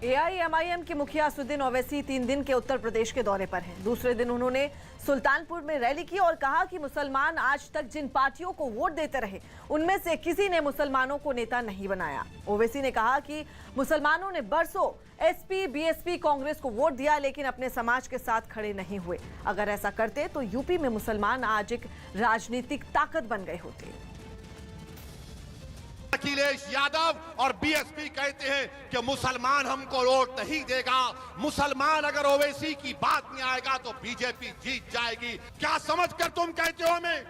AIMIM के मुखिया असदुद्दीन ओवैसी 3 दिन के उत्तर प्रदेश के दौरे पर हैं। दूसरे दिन उन्होंने सुल्तानपुर में रैली की और कहा कि मुसलमान आज तक जिन पार्टियों को वोट देते रहे उनमें से किसी ने मुसलमानों को नेता नहीं बनाया। ओवैसी ने कहा कि मुसलमानों ने बरसों एसपी, बीएसपी, कांग्रेस को वोट दिया लेकिन अपने समाज के साथ खड़े नहीं हुए। अगर ऐसा करते तो यूपी में मुसलमान आज एक राजनीतिक ताकत बन गए होते। अखिलेश यादव और बीएसपी कहते हैं कि मुसलमान हमको वोट नहीं देगा, मुसलमान अगर ओवैसी की बात में आएगा तो बीजेपी जीत जाएगी। क्या समझकर तुम कहते हो हमें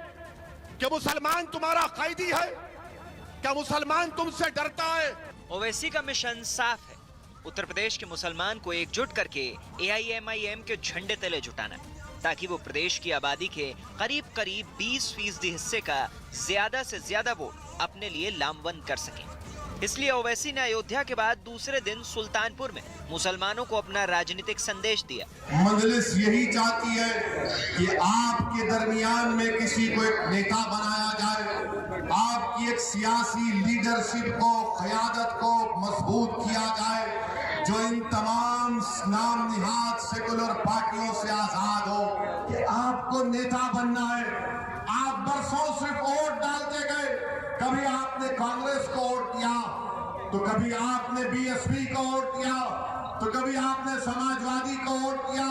कि मुसलमान तुम्हारा कैदी है? क्या मुसलमान तुमसे डरता है? ओवैसी का मिशन साफ है, उत्तर प्रदेश के मुसलमान को एकजुट करके एआईएमआईएम के झंडे तले जुटाना, ताकि वो प्रदेश की आबादी के करीब 20% हिस्से का ज्यादा से ज्यादा वोट अपने लिए लामबंद कर सकें। इसलिए ओवैसी ने अयोध्या के बाद दूसरे दिन सुल्तानपुर में मुसलमानों को अपना राजनीतिक संदेश दिया। मजलिस यही चाहती है कि आपके दरमियान में किसी को एक नेता बनाया जाए, आपकी एक सियासी लीडरशिप को, क़यादत को मजबूत किया जाए, जो इन तमाम नाम निहाद सेकुलर पार्टियों से आजाद हो। कि आपको नेता बनना है। आप बरसों सिर्फ वोट डालते गए, कभी आपने कांग्रेस को वोट दिया तो कभी आपने बीएसपी को वोट दिया तो कभी आपने समाजवादी को वोट दिया।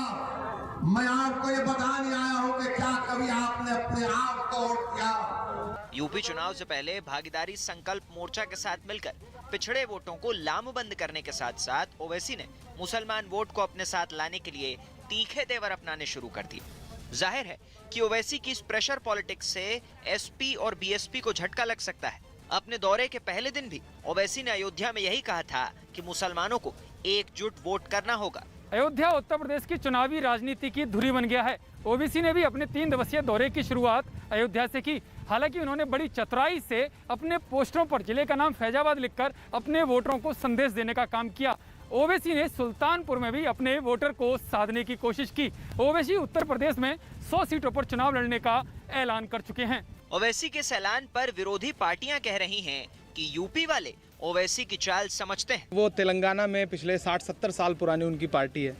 मैं आपको ये बताने आया हूं कि क्या कभी आपने अपने आप को वोट दिया? यूपी चुनाव से पहले भागीदारी संकल्प मोर्चा के साथ मिलकर पिछड़े वोटों को लामबंद करने के साथ साथ ओवैसी ने मुसलमान वोट को अपने साथ लाने के लिए तीखे तेवर अपनाने शुरू कर दिए। जाहिर है कि ओवैसी की इस प्रेशर पॉलिटिक्स से एसपी और बीएसपी को झटका लग सकता है। अपने दौरे के पहले दिन भी ओवैसी ने अयोध्या में यही कहा था कि मुसलमानों को एकजुट वोट करना होगा। अयोध्या उत्तर प्रदेश की चुनावी राजनीति की धुरी बन गया है। ओवैसी ने भी अपने 3 दिवसीय दौरे की शुरुआत अयोध्या से की। हालांकि उन्होंने बड़ी चतुराई से अपने पोस्टरों पर जिले का नाम फैजाबाद लिखकर अपने वोटरों को संदेश देने का काम किया। ओवैसी ने सुल्तानपुर में भी अपने वोटर को साधने की कोशिश की। ओवैसी उत्तर प्रदेश में 100 सीटों पर चुनाव लड़ने का ऐलान कर चुके हैं। ओवैसी के इस ऐलान पर विरोधी पार्टियां कह रही हैं कि यूपी वाले ओवैसी की चाल समझते हैं। वो तेलंगाना में पिछले 60-70 साल पुरानी उनकी पार्टी है।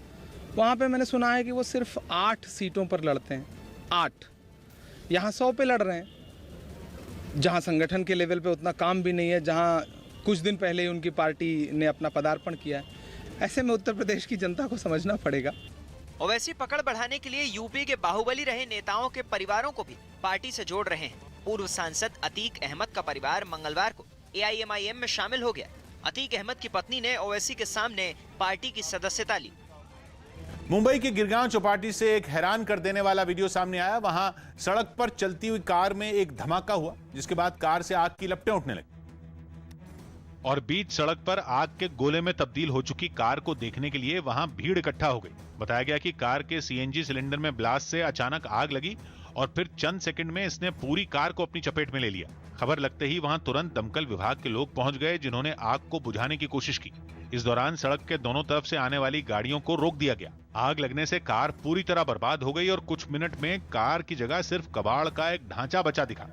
वहाँ पे मैंने सुना है कि वो सिर्फ 8 सीटों पर लड़ते हैं। 8 यहाँ 100 पे लड़ रहे हैं, जहाँ संगठन के लेवल पे उतना काम भी नहीं है, जहाँ कुछ दिन पहले ही उनकी पार्टी ने अपना पदार्पण किया है। ऐसे में उत्तर प्रदेश की जनता को समझना पड़ेगा। ओवैसी पकड़ बढ़ाने के लिए यूपी के बाहुबली रहे नेताओं के परिवारों को भी पार्टी से जोड़ रहे हैं। पूर्व सांसद अतीक अहमद का परिवार मंगलवार को एआईएमआईएम में शामिल हो गया। अतीक अहमद की पत्नी ने ओवैसी के सामने पार्टी की सदस्यता ली। मुंबई की गिरगांव चौपाटी से एक हैरान कर देने वाला वीडियो सामने आया। वहां सड़क पर चलती हुई कार में एक धमाका हुआ, जिसके बाद कार से आग की लपटें उठने लगी और बीच सड़क पर आग के गोले में तब्दील हो चुकी कार को देखने के लिए वहां भीड़ इकट्ठा हो गई। बताया गया कि कार के सीएनजी सिलेंडर में ब्लास्ट से अचानक आग लगी और फिर चंद सेकंड में इसने पूरी कार को अपनी चपेट में ले लिया। खबर लगते ही वहां तुरंत दमकल विभाग के लोग पहुंच गए, जिन्होंने आग को बुझाने की कोशिश की। इस दौरान सड़क के दोनों तरफ से आने वाली गाड़ियों को रोक दिया गया। आग लगने से कार पूरी तरह बर्बाद हो गई और कुछ मिनट में कार की जगह सिर्फ कबाड़ का एक ढांचा बचा दिखा।